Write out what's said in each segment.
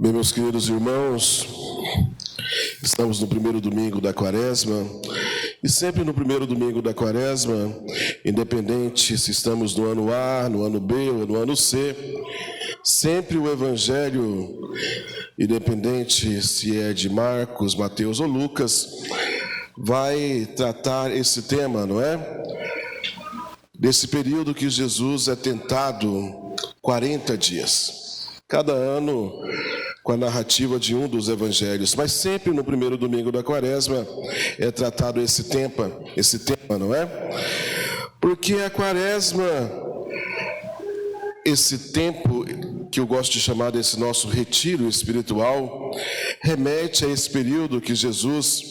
Bem, meus queridos irmãos, estamos no primeiro domingo da Quaresma, e sempre no primeiro domingo da Quaresma, independente se estamos no ano A, no ano B ou no ano C, sempre o Evangelho, independente se é de Marcos, Mateus ou Lucas, vai tratar esse tema, não é? Desse período que Jesus é tentado 40 dias. Cada ano com a narrativa de um dos evangelhos, mas sempre no primeiro domingo da Quaresma é tratado esse tema, não é? Porque a Quaresma, esse tempo que eu gosto de chamar desse nosso retiro espiritual, remete a esse período que Jesus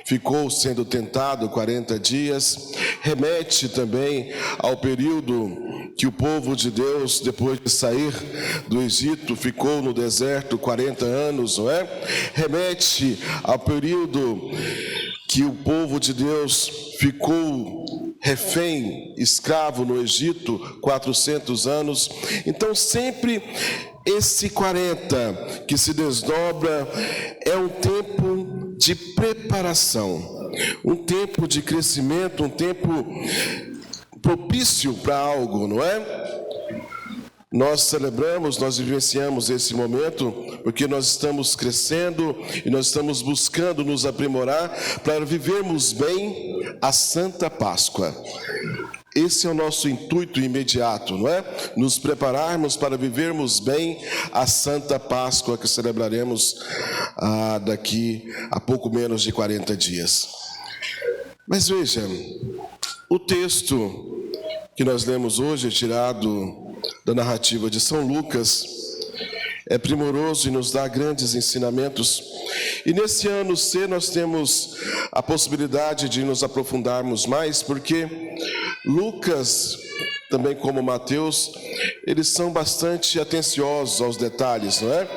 ficou sendo tentado 40 dias, remete também ao período que o povo de Deus, depois de sair do Egito, ficou no deserto 40 anos, não é? Remete ao período que o povo de Deus ficou refém, escravo no Egito, 400 anos. Então, sempre esse 40 que se desdobra é um tempo de preparação, um tempo de crescimento, um tempo propício para algo, não é? Nós celebramos, nós vivenciamos esse momento porque nós estamos crescendo e nós estamos buscando nos aprimorar para vivermos bem a Santa Páscoa. Esse é o nosso intuito imediato, não é? Nos prepararmos para vivermos bem a Santa Páscoa que celebraremos daqui a pouco menos de 40 dias. Mas veja, o texto que nós lemos hoje, tirado da narrativa de São Lucas, é primoroso e nos dá grandes ensinamentos. E nesse ano C nós temos a possibilidade de nos aprofundarmos mais, porque Lucas, também como Mateus, eles são bastante atenciosos aos detalhes, não é?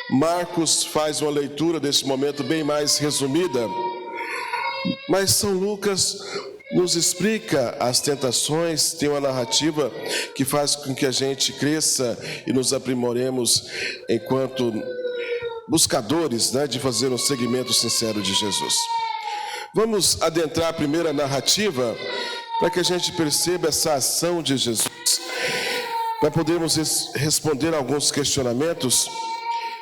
Marcos faz uma leitura desse momento bem mais resumida, mas São Lucas nos explica as tentações, tem uma narrativa que faz com que a gente cresça e nos aprimoremos enquanto buscadores, né, de fazer um seguimento sincero de Jesus. Vamos adentrar a primeira narrativa para que a gente perceba essa ação de Jesus, para podermos responder alguns questionamentos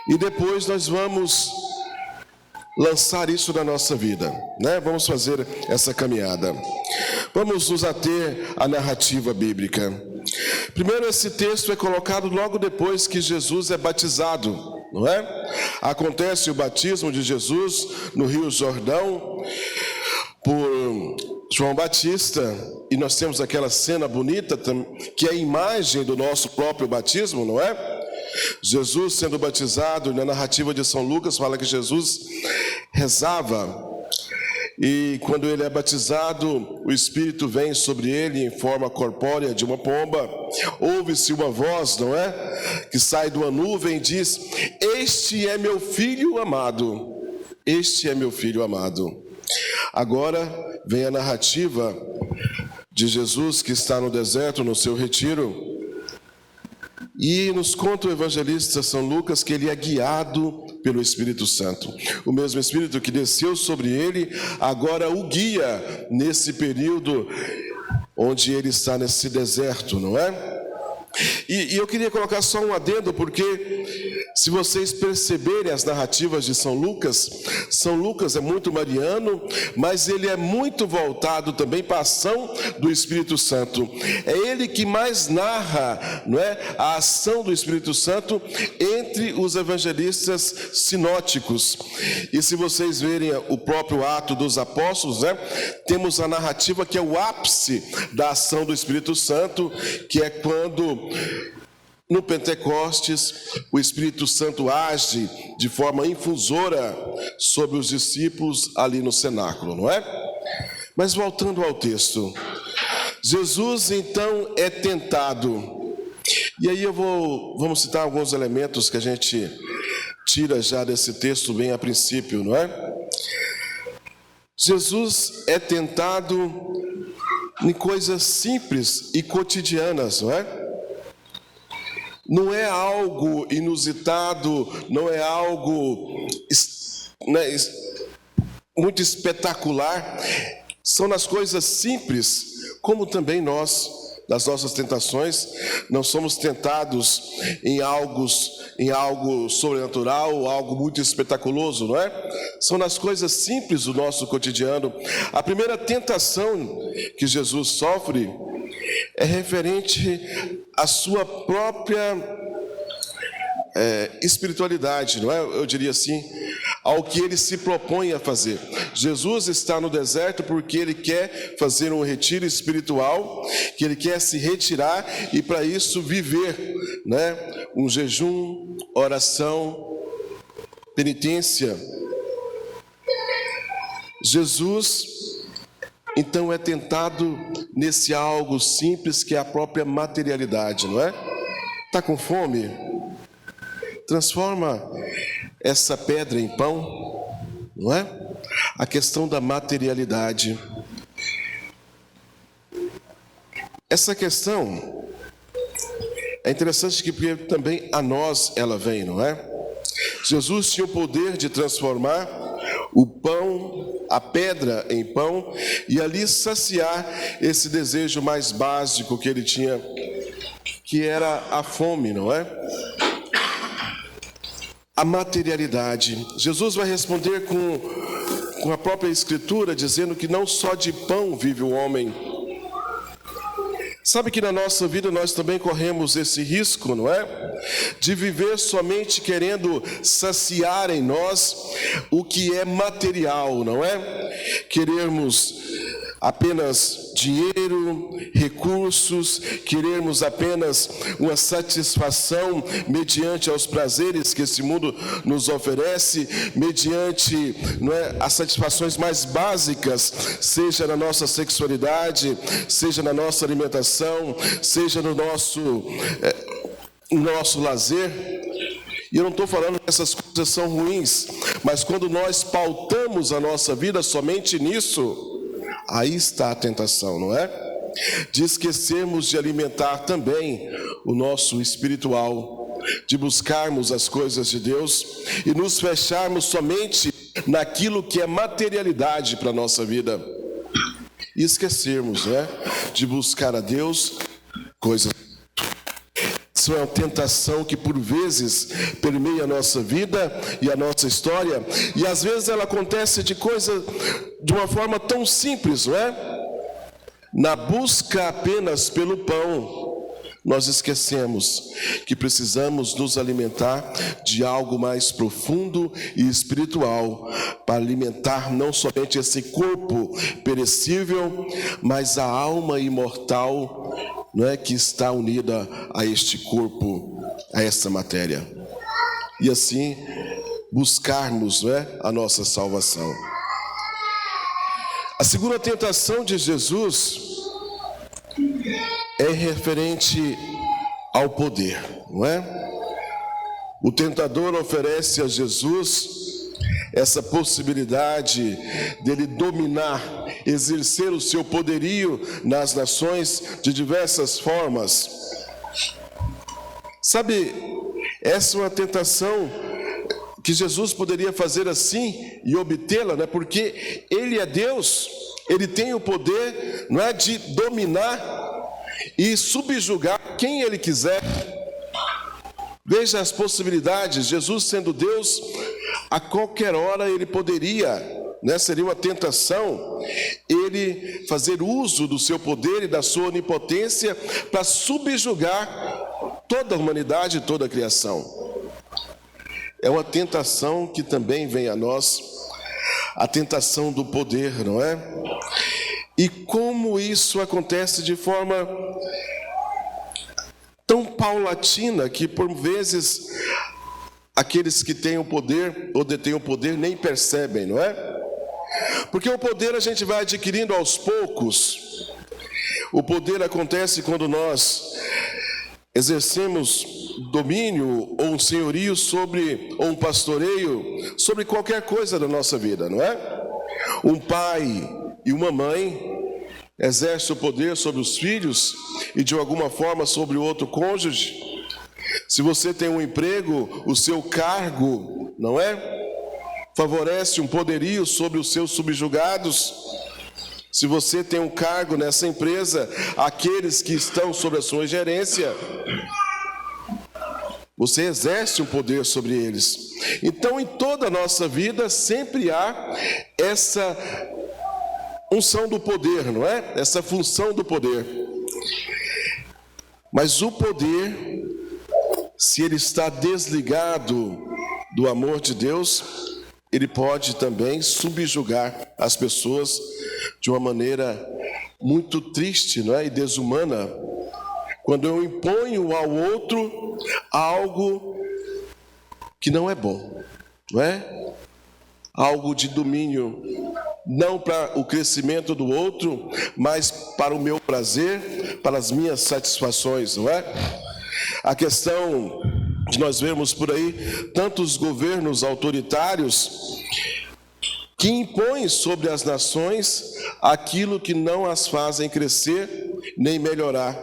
e depois nós vamos lançar isso na nossa vida, né? Vamos fazer essa caminhada. Vamos nos ater à narrativa bíblica. Primeiro, esse texto é colocado logo depois que Jesus é batizado, não é? Acontece o batismo de Jesus no Rio Jordão por João Batista, e nós temos aquela cena bonita que é a imagem do nosso próprio batismo, não é? Jesus sendo batizado, na narrativa de São Lucas fala que Jesus rezava, e quando ele é batizado, o Espírito vem sobre ele em forma corpórea de uma pomba, ouve-se uma voz, não é? Que sai de uma nuvem e diz: "Este é meu filho amado, este é meu filho amado." Agora vem a narrativa de Jesus que está no deserto, no seu retiro, e nos conta o evangelista São Lucas que ele é guiado pelo Espírito Santo. O mesmo Espírito que desceu sobre ele, agora o guia nesse período onde ele está nesse deserto, não é? E eu queria colocar só um adendo, porque se vocês perceberem as narrativas de São Lucas é muito mariano, mas ele é muito voltado também para a ação do Espírito Santo. É ele que mais narra, não é, a ação do Espírito Santo entre os evangelistas sinóticos. E se vocês verem o próprio Ato dos Apóstolos, né, temos a narrativa que é o ápice da ação do Espírito Santo, que é quando no Pentecostes o Espírito Santo age de forma infusora sobre os discípulos ali no cenáculo, não é? Mas voltando ao texto, Jesus então é tentado, e aí vamos citar alguns elementos que a gente tira já desse texto bem a princípio, não é? Jesus é tentado em coisas simples e cotidianas, não é? não é algo inusitado, não é algo muito espetacular. São nas coisas simples, como também nós, nas nossas tentações, não somos tentados em algo sobrenatural, algo muito espetaculoso, não é? São nas coisas simples do nosso cotidiano. A primeira tentação que Jesus sofre é referente à sua própria espiritualidade, não é? Eu diria assim, ao que ele se propõe a fazer. Jesus está no deserto porque ele quer fazer um retiro espiritual, que ele quer se retirar e para isso viver, né? Um jejum, oração, penitência. Jesus então é tentado nesse algo simples que é a própria materialidade, não é? Está com fome? Transforma essa pedra em pão, não é? A questão da materialidade. Essa questão é interessante que também a nós ela vem, não é? Jesus tinha o poder de transformar o pão, a pedra em pão, e ali saciar esse desejo mais básico que ele tinha, que era a fome, não é? A materialidade. Jesus vai responder com a própria Escritura, dizendo que não só de pão vive o homem. Sabe que na nossa vida nós também corremos esse risco, não é? De viver somente querendo saciar em nós o que é material, não é? Querermos apenas dinheiro, recursos, querermos apenas uma satisfação mediante aos prazeres que esse mundo nos oferece, mediante, não é, as satisfações mais básicas, seja na nossa sexualidade, seja na nossa alimentação, seja no nosso lazer. E eu não estou falando que essas coisas são ruins, mas quando nós pautamos a nossa vida somente nisso, aí está a tentação, não é? De esquecermos de alimentar também o nosso espiritual, de buscarmos as coisas de Deus e nos fecharmos somente naquilo que é materialidade para a nossa vida. E esquecermos, né, de buscar a Deus coisas. Isso é uma tentação que por vezes permeia a nossa vida e a nossa história, e às vezes ela acontece de uma forma tão simples, não é? Na busca apenas pelo pão, nós esquecemos que precisamos nos alimentar de algo mais profundo e espiritual, para alimentar não somente esse corpo perecível, mas a alma imortal, não é, que está unida a este corpo, a essa matéria. E assim buscarmos, não é, a nossa salvação. A segunda tentação de Jesus é referente ao poder, não é? O tentador oferece a Jesus essa possibilidade dele dominar, exercer o seu poderio nas nações de diversas formas. Sabe, essa é uma tentação que Jesus poderia fazer assim e obtê-la, né? Porque Ele é Deus, Ele tem o poder, não é, de dominar e subjugar quem Ele quiser. Veja as possibilidades. Jesus sendo Deus, a qualquer hora Ele poderia, né, seria uma tentação, Ele fazer uso do seu poder e da sua onipotência para subjugar toda a humanidade, toda a criação. É uma tentação que também vem a nós, a tentação do poder, não é? E como isso acontece de forma tão paulatina que por vezes aqueles que têm o poder ou detêm o poder nem percebem, não é? Porque o poder a gente vai adquirindo aos poucos. O poder acontece quando nós exercemos domínio ou um senhorio sobre, ou um pastoreio sobre qualquer coisa da nossa vida, não é? Um pai e uma mãe exercem o poder sobre os filhos e de alguma forma sobre o outro cônjuge, Se você tem um emprego, o seu cargo, não é? Favorece um poderio sobre os seus subjugados. Se você tem um cargo nessa empresa, aqueles que estão sob a sua gerência, você exerce um poder sobre eles. Então, em toda a nossa vida, sempre há essa unção do poder, não é? Essa função do poder. Mas o poder, se ele está desligado do amor de Deus, ele pode também subjugar as pessoas de uma maneira muito triste, não é? E desumana. Quando eu imponho ao outro algo que não é bom, não é? Algo de domínio, não para o crescimento do outro, mas para o meu prazer, para as minhas satisfações, não é? A questão de nós vermos por aí tantos governos autoritários que impõem sobre as nações aquilo que não as fazem crescer nem melhorar,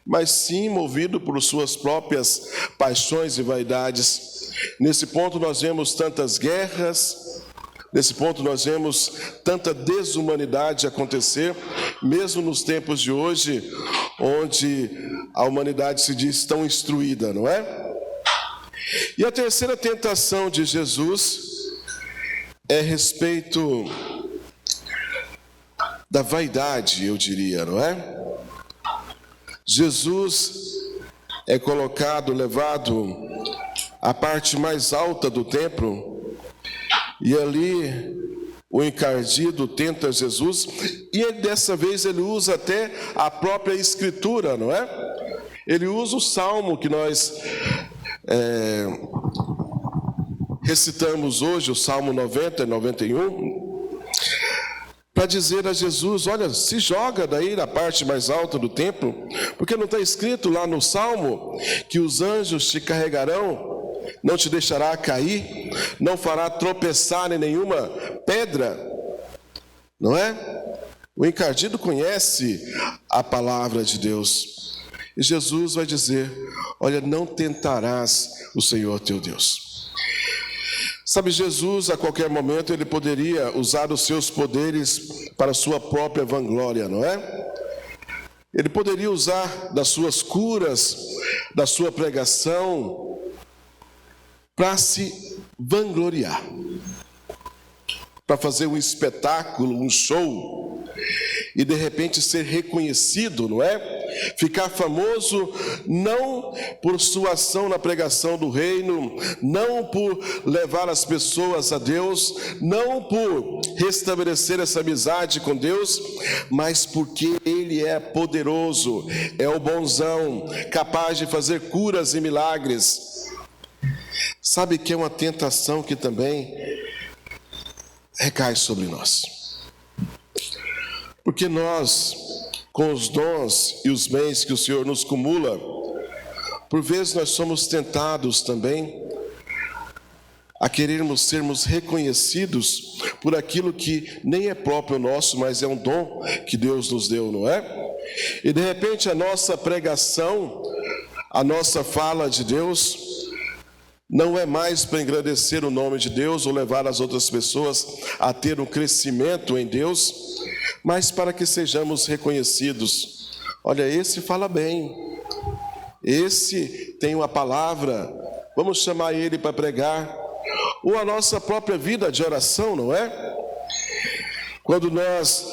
mas sim movido por suas próprias paixões e vaidades. Nesse ponto nós vemos tantas guerras, nesse ponto nós vemos tanta desumanidade acontecer, mesmo nos tempos de hoje, onde a humanidade se diz tão instruída, não é? E a terceira tentação de Jesus é a respeito da vaidade, eu diria, não é? Jesus é colocado, levado à parte mais alta do templo, e ali o encardido tenta Jesus, e dessa vez ele usa até a própria Escritura, não é? Ele usa o Salmo que nós recitamos hoje, o Salmo 90 e 91, para dizer a Jesus: olha, se joga daí na parte mais alta do templo, porque não está escrito lá no Salmo que os anjos te carregarão, não te deixará cair, não fará tropeçar em nenhuma pedra, não é? O encardido conhece a palavra de Deus, e Jesus vai dizer: olha, não tentarás o Senhor teu Deus. Sabe, Jesus, a qualquer momento, ele poderia usar os seus poderes para a sua própria vanglória, não é? Ele poderia usar das suas curas, da sua pregação, para se vangloriar, para fazer um espetáculo, um show, e de repente ser reconhecido, não é? Ficar famoso não por sua ação na pregação do reino, não por levar as pessoas a Deus, não por restabelecer essa amizade com Deus, mas porque Ele é poderoso, é o bonzão, capaz de fazer curas e milagres. Sabe que é uma tentação que também recai sobre nós, porque nós, com os dons e os bens que o Senhor nos cumula, por vezes nós somos tentados também a querermos sermos reconhecidos por aquilo que nem é próprio nosso, mas é um dom que Deus nos deu, não é? E de repente a nossa pregação, a nossa fala de Deus, não é mais para engrandecer o nome de Deus ou levar as outras pessoas a ter um crescimento em Deus, mas para que sejamos reconhecidos. Olha, esse fala bem, esse tem uma palavra, vamos chamar ele para pregar. Ou a nossa própria vida de oração, não é? Quando nós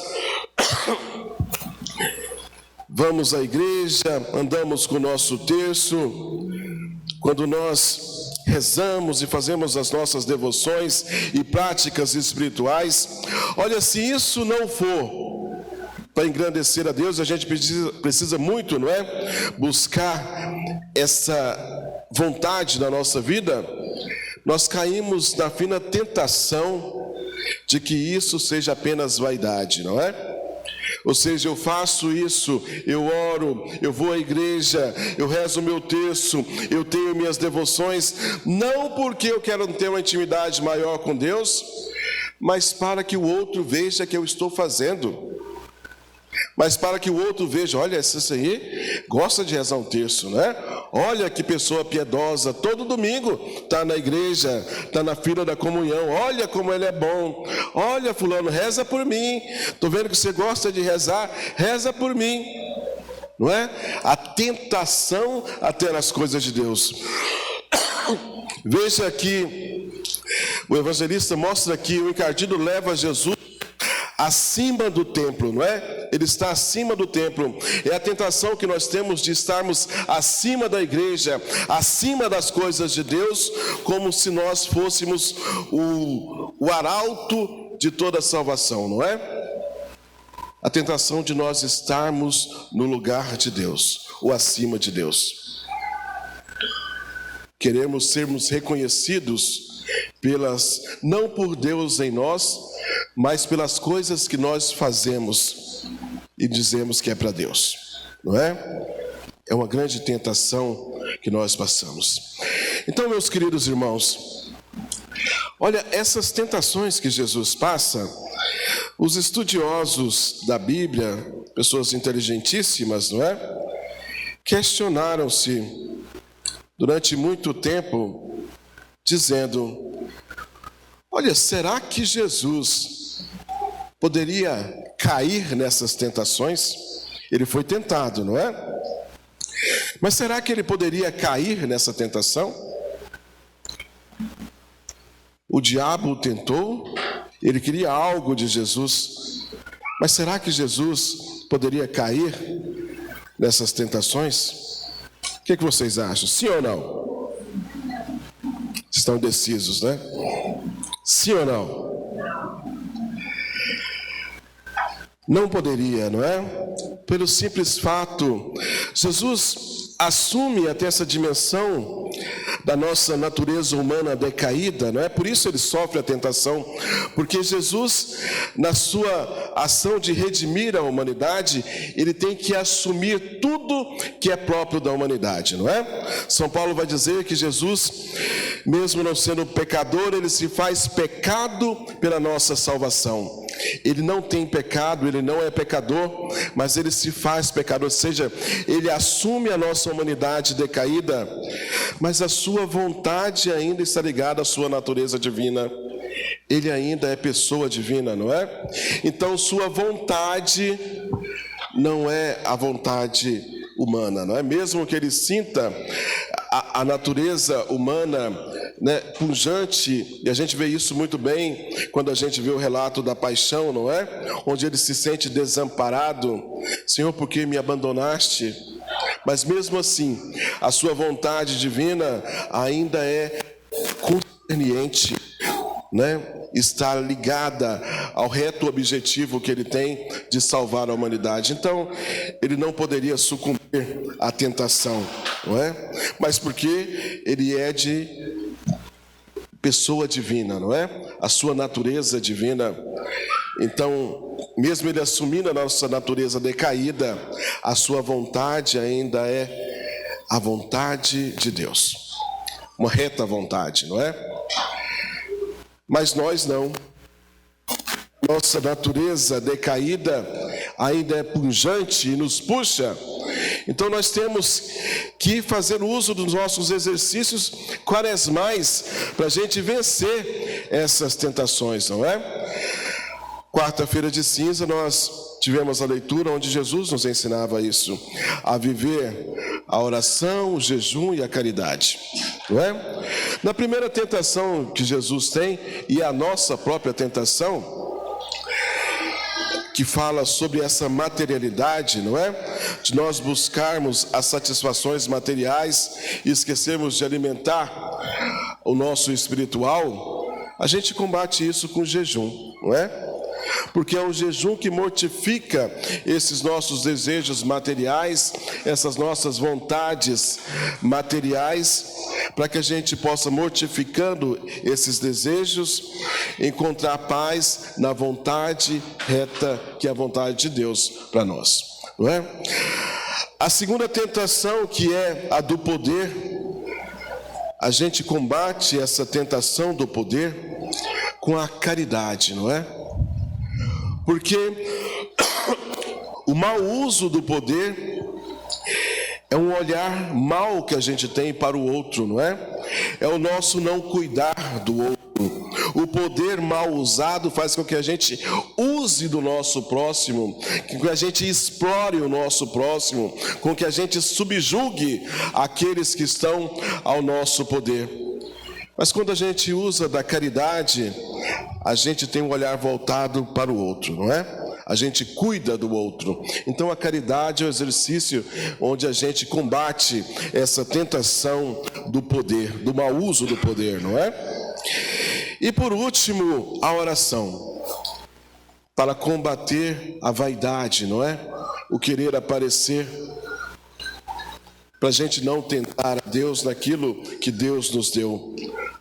vamos à igreja, andamos com o nosso terço, quando nós rezamos e fazemos as nossas devoções e práticas espirituais, olha, se isso não for para engrandecer a Deus, a gente precisa muito, não é? Buscar essa vontade na nossa vida. Nós caímos na fina tentação de que isso seja apenas vaidade, não é? Ou seja, eu faço isso, eu oro, eu vou à igreja, eu rezo o meu terço, eu tenho minhas devoções, não porque eu quero ter uma intimidade maior com Deus, mas para que o outro veja que eu estou fazendo. Mas para que o outro veja, olha, esse aí gosta de rezar um terço, né? Olha que pessoa piedosa, todo domingo está na igreja, está na fila da comunhão. Olha como ele é bom. Olha, fulano, reza por mim. Estou vendo que você gosta de rezar, reza por mim. Não é? A tentação a ter as coisas de Deus. Veja que o evangelista mostra que o encardido leva Jesus acima do templo, não é? Ele está acima do templo. É a tentação que nós temos de estarmos acima da igreja, acima das coisas de Deus, como se nós fôssemos o arauto de toda a salvação, não é? A tentação de nós estarmos no lugar de Deus, ou acima de Deus. Queremos sermos reconhecidos não por Deus em nós, mas pelas coisas que nós fazemos e dizemos que é para Deus, não é? É uma grande tentação que nós passamos. Então, meus queridos irmãos, olha, essas tentações que Jesus passa, os estudiosos da Bíblia, pessoas inteligentíssimas, não é? Questionaram-se durante muito tempo, dizendo: olha, será que Jesus poderia cair nessas tentações? Ele foi tentado, não é? Mas será que ele poderia cair nessa tentação? O diabo o tentou, ele queria algo de Jesus, mas será que Jesus poderia cair nessas tentações? O que vocês acham? Sim ou não? Estão indecisos, né? Sim ou não? Não poderia, não é? Pelo simples fato, Jesus assume até essa dimensão da nossa natureza humana decaída, não é? Por isso ele sofre a tentação, porque Jesus, na sua ação de redimir a humanidade, ele tem que assumir tudo que é próprio da humanidade, não é? São Paulo vai dizer que Jesus, mesmo não sendo pecador, ele se faz pecado pela nossa salvação. Ele não tem pecado, ele não é pecador, mas ele se faz pecador, ou seja, ele assume a nossa humanidade decaída, mas a sua vontade ainda está ligada à sua natureza divina. Ele ainda é pessoa divina, não é? Então sua vontade não é a vontade humana, não é? Mesmo que ele sinta a natureza humana, né, pujante, e a gente vê isso muito bem quando a gente vê o relato da paixão, não é? Onde ele se sente desamparado. Senhor, por que me abandonaste? Mas mesmo assim, a sua vontade divina ainda é concerniente, né? Está ligada ao reto objetivo que ele tem de salvar a humanidade. Então, ele não poderia sucumbir à tentação, não é? Mas porque ele é de pessoa divina, não é? A sua natureza divina. Então, mesmo ele assumindo a nossa natureza decaída, a sua vontade ainda é a vontade de Deus. Uma reta vontade, não é? Mas nós não. Nossa natureza decaída ainda é pujante e nos puxa. Então nós temos que fazer uso dos nossos exercícios quaresmais para a gente vencer essas tentações, não é? Quarta-feira de cinza nós tivemos a leitura onde Jesus nos ensinava isso, a viver a oração, o jejum e a caridade, não é? Na primeira tentação que Jesus tem, e a nossa própria tentação, que fala sobre essa materialidade, não é? De nós buscarmos as satisfações materiais e esquecermos de alimentar o nosso espiritual, a gente combate isso com jejum, não é? Porque é um jejum que mortifica esses nossos desejos materiais, essas nossas vontades materiais, para que a gente possa, mortificando esses desejos, encontrar paz na vontade reta, que é a vontade de Deus para nós, não é? A segunda tentação, que é a do poder, a gente combate essa tentação do poder com a caridade, não é? Porque o mau uso do poder É um olhar mau que a gente tem para o outro, não é? É o nosso não cuidar do outro. O poder mal usado faz com que a gente use do nosso próximo, com que a gente explore o nosso próximo, com que a gente subjugue aqueles que estão ao nosso poder. Mas quando a gente usa da caridade, a gente tem um olhar voltado para o outro, não é? A gente cuida do outro. Então a caridade é o exercício onde a gente combate essa tentação do poder, do mau uso do poder, não é? E por último, a oração, para combater a vaidade, não é? O querer aparecer, para a gente não tentar a Deus naquilo que Deus nos deu.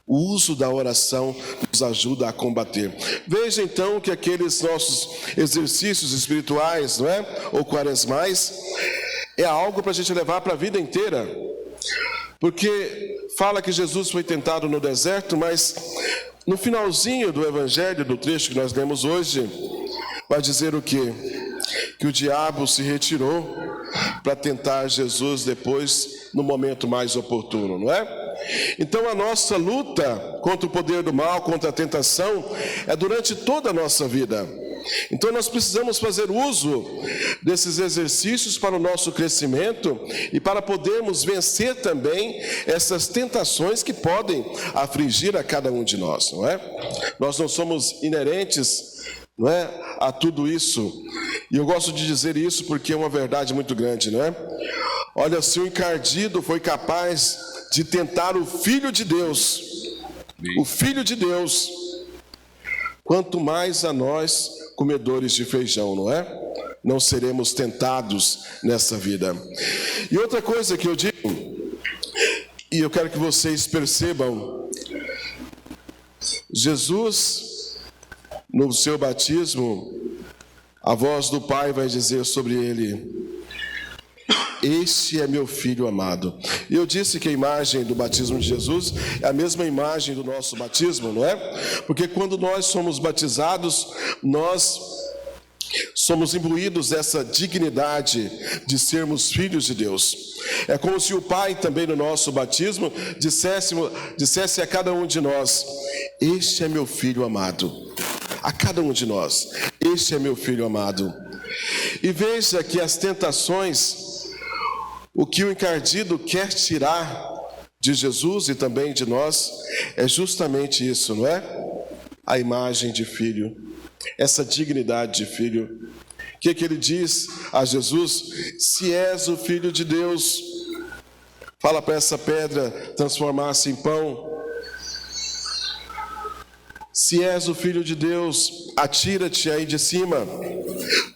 O uso da oração nos ajuda a combater. Veja então que aqueles nossos exercícios espirituais, não é? Ou quaresmais, é algo para a gente levar para a vida inteira. Porque fala que Jesus foi tentado no deserto, mas no finalzinho do evangelho, do trecho que nós lemos hoje, vai dizer o quê? Que o diabo se retirou para tentar Jesus depois, no momento mais oportuno, não é? Então a nossa luta contra o poder do mal, contra a tentação, é durante toda a nossa vida. Então nós precisamos fazer uso desses exercícios para o nosso crescimento e para podermos vencer também essas tentações que podem afligir a cada um de nós, não é? Nós não somos inerentes, não é, a tudo isso. E eu gosto de dizer isso porque é uma verdade muito grande, não é? Olha, se o encardido foi capaz de tentar o Filho de Deus, o Filho de Deus, quanto mais a nós, comedores de feijão, não é? Não seremos tentados nessa vida. E outra coisa que eu digo, e eu quero que vocês percebam, Jesus, no seu batismo, a voz do Pai vai dizer sobre ele: este é meu filho amado. E eu disse que a imagem do batismo de Jesus é a mesma imagem do nosso batismo, não é? Porque quando nós somos batizados, nós somos imbuídos dessa dignidade de sermos filhos de Deus. É como se o Pai também no nosso batismo dissesse a cada um de nós: este é meu filho amado. A cada um de nós: este é meu filho amado. E veja que as tentações, o que o encardido quer tirar de Jesus e também de nós, é justamente isso, não é? A imagem de filho, essa dignidade de filho. O que ele diz a Jesus? Se és o Filho de Deus, fala para essa pedra transformar-se em pão. Se és o Filho de Deus, atira-te aí de cima.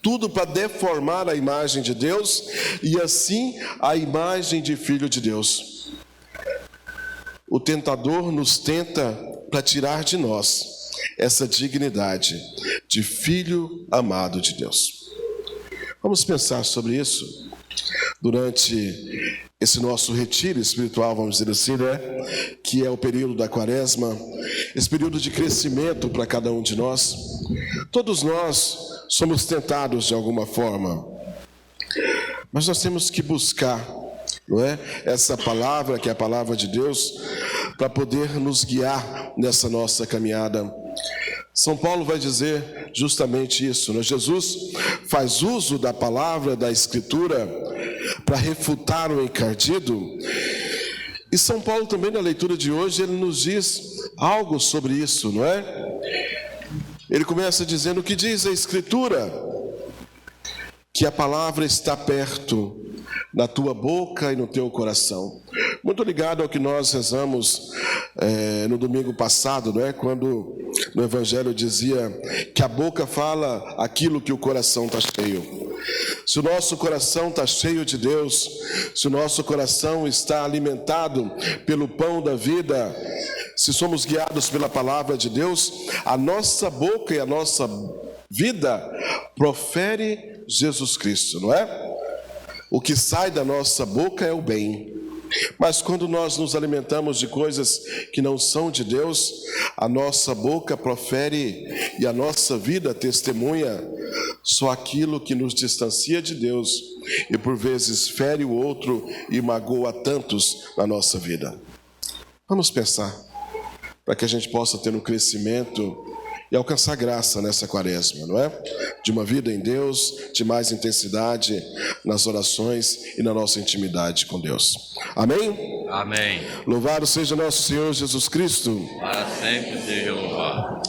Tudo para deformar a imagem de Deus e assim a imagem de Filho de Deus. O tentador nos tenta para tirar de nós essa dignidade de Filho amado de Deus. Vamos pensar sobre isso durante esse nosso retiro espiritual, vamos dizer assim, né? Que é o período da Quaresma, esse período de crescimento para cada um de nós. Todos nós somos tentados de alguma forma, mas nós temos que buscar, não é? Essa palavra, que é a palavra de Deus, para poder nos guiar nessa nossa caminhada. São Paulo vai dizer justamente isso, né? Jesus faz uso da palavra, da Escritura, para refutar o encardido. E São Paulo também, na leitura de hoje, ele nos diz algo sobre isso, não é? Ele começa dizendo o que diz a Escritura: que a palavra está perto, na tua boca e no teu coração. Muito ligado ao que nós rezamos no domingo passado, não é? Quando no Evangelho dizia que a boca fala aquilo que o coração está cheio. Se o nosso coração está cheio de Deus, se o nosso coração está alimentado pelo pão da vida, se somos guiados pela palavra de Deus, a nossa boca e a nossa vida profere Jesus Cristo, não é? O que sai da nossa boca é o bem. Mas quando nós nos alimentamos de coisas que não são de Deus, a nossa boca profere e a nossa vida testemunha só aquilo que nos distancia de Deus e por vezes fere o outro e magoa tantos na nossa vida. Vamos pensar, para que a gente possa ter um crescimento e alcançar graça nessa quaresma, não é? De uma vida em Deus, de mais intensidade nas orações e na nossa intimidade com Deus. Amém? Amém. Louvado seja nosso Senhor Jesus Cristo. Para sempre seja louvado.